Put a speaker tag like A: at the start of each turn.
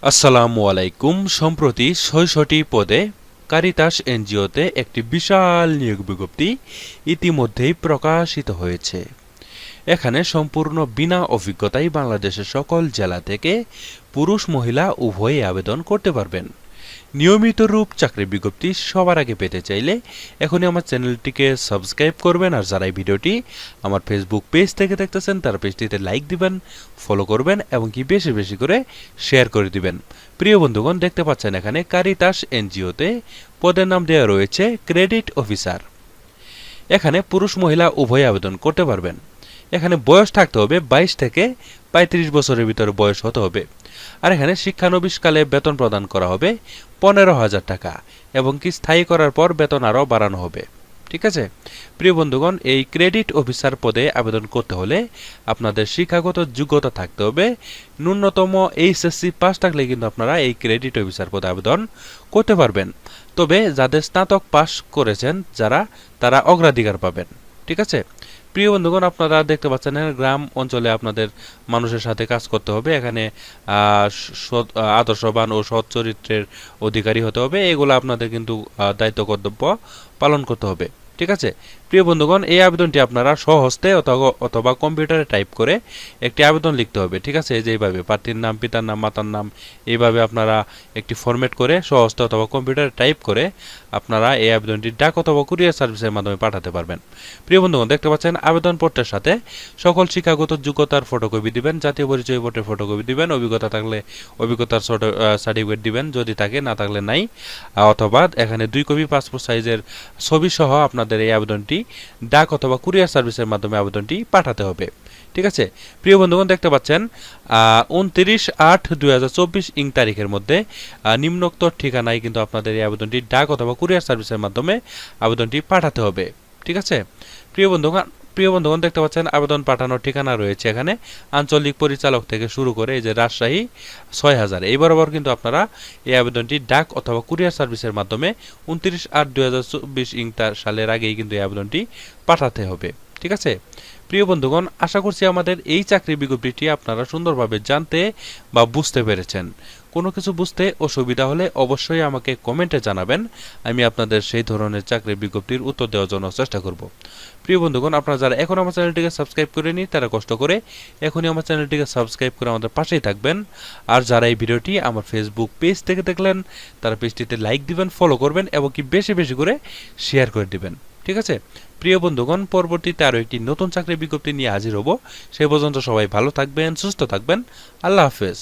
A: আসসালামু আলাইকুম। সম্প্রতি ৬০০টি পদে কারিতাস এনজিওতে একটি বিশাল নিয়োগ বিজ্ঞপ্তি ইতিমধ্যেই প্রকাশিত হয়েছে। এখানে সম্পূর্ণ বিনা অভিজ্ঞতায় বাংলাদেশের সকল জেলা থেকে পুরুষ মহিলা উভয়ই আবেদন করতে পারবেন। নিয়মিত রূপ চাকরি বিজ্ঞপ্তি সবার আগে পেতে চাইলে এখনই আমার চ্যানেলটিকে সাবস্ক্রাইব করবেন, আর যারা এই ভিডিওটি আমার ফেসবুক পেজ থেকে দেখতেছেন তারা পেজটিতে লাইক দিবেন, ফলো করবেন এবং কি বেশি বেশি করে শেয়ার করে দিবেন। প্রিয় বন্ধুগণ, দেখতে পাচ্ছেন এখানে কারিতাস এনজিওতে পদের নাম দেওয়া রয়েছে ক্রেডিট অফিসার। এখানে পুরুষ মহিলা উভয় আবেদন করতে পারবেন। এখানে বয়স থাকতে হবে 22 থেকে 35 বছরের ভিতরে বয়স হতে হবে। আর এখানে শিক্ষানবিশকালে বেতন প্রদান করা হবে 15,000 টাকা এবং কি স্থায়ী করার পর বেতন আরও বাড়ানো হবে। ঠিক আছে প্রিয় বন্ধুগণ, এই ক্রেডিট অফিসার পদে আবেদন করতে হলে আপনাদের শিক্ষাগত যোগ্যতা থাকতে হবে ন্যূনতম এইচএসসি পাস থাকলে কিন্তু আপনারা এই ক্রেডিট অফিসার পদে আবেদন করতে পারবেন। তবে যাদের স্নাতক পাস করেছেন তারা অগ্রাধিকার পাবেন। ঠিক আছে প্রিয় বন্ধুগণ, আপনারা দেখতে পাচ্ছেন গ্রাম অঞ্চলে আপনাদের মানুষের সাথে কাজ করতে হবে। এখানে আদর্শবান ও সৎ চরিত্রের অধিকারী হতে হবে। এগুলো আপনাদের কিন্তু দায়িত্ব কর্তব্য পালন করতে হবে। ঠিক আছে প্রিয় বন্ধুগণ, এই আবেদনটি আপনারা স্বহস্তে অথবা কম্পিউটারে টাইপ করে একটি আবেদন লিখতে হবে। ঠিক আছে, যেইভাবে প্রার্থীর নাম, পিতার নাম, মাতার নাম, এইভাবে আপনারা একটি ফরম্যাট করে স্বহস্তে অথবা কম্পিউটারে টাইপ করে আপনারা এই আবেদনটি ডাক অথবা কুরিয়ার সার্ভিসের মাধ্যমে পাঠাতে পারবেন। প্রিয় বন্ধুগণ, দেখতে পাচ্ছেন আবেদনপত্রের সাথে সকল শিক্ষাগত যোগ্যতার ফটোকপি দিবেন, জাতীয় পরিচয় পত্রের ফটোকপি দিবেন, অভিজ্ঞতা থাকলে অভিজ্ঞতার সার্টিফিকেট দিবেন, যদি থাকে না থাকলে নাই, অথবা এখানে 2 কপি পাসপোর্ট সাইজের ছবি সহ আপনাদের এই আবেদনটি ডাক অথবা কুরিয়ার সার্ভিসের মাধ্যমে আবেদনটি পাঠাতে হবে। ঠিক আছে প্রিয় বন্ধুগণ, দেখতে পাচ্ছেন 29/8/2024 ইং তারিখের মধ্যে নিম্নোক্ত ঠিকানায় কিন্তু আপনাদের এই আবেদনটি ডাক অথবা কুরিয়ার সার্ভিসের মাধ্যমে আবেদনটি পাঠাতে হবে। ঠিক আছে প্রিয় বন্ধুগণ, দেখতে পাচ্ছেন আবেদন পাঠানোর ঠিকানা রয়েছে এখানে আঞ্চলিক পরিচালক থেকে শুরু করে এই যে রাজশাহী 6000 এই বরাবর কিন্তু আপনারা এই আবেদনটি ডাক অথবা কুরিয়ার সার্ভিসের মাধ্যমে 29/8/2024 ইং সালের আগেই কিন্তু এই আবেদনটি পাঠাতে হবে। ঠিক আছে প্রিয় বন্ধুগণ, আশা করছি আমাদের এই চাকরি বিজ্ঞপ্তিটি আপনারা সুন্দরভাবে জানতে বা বুঝতে পেরেছেন। কোনো কিছু বুঝতে অসুবিধা হলে অবশ্যই আমাকে কমেন্টে জানাবেন, আমি আপনাদের সেই ধরনের চাকরি বিজ্ঞপ্তির উত্তর দেওয়ার জন্য চেষ্টা করব। প্রিয় বন্ধুগণ, আপনারা যারা এখন আমার চ্যানেলটিকে সাবস্ক্রাইব করেনি তারা কষ্ট করে এখনই আমার চ্যানেলটিকে সাবস্ক্রাইব করে আমাদের পাশেই থাকবেন। আর যারা এই ভিডিওটি আমার ফেসবুক পেজ থেকে দেখলেন তারা পেজটিতে লাইক দিবেন, ফলো করবেন এবং কি বেশি বেশি করে শেয়ার করে দিবেন। ঠিক আছে প্রিয় বন্ধুগণ, পরবর্তীতে আরও একটি নতুন চাকরি বিজ্ঞপ্তি নিয়ে হাজির হব। সেই পর্যন্ত সবাই ভালো থাকবেন, সুস্থ থাকবেন। আল্লাহ হাফেজ।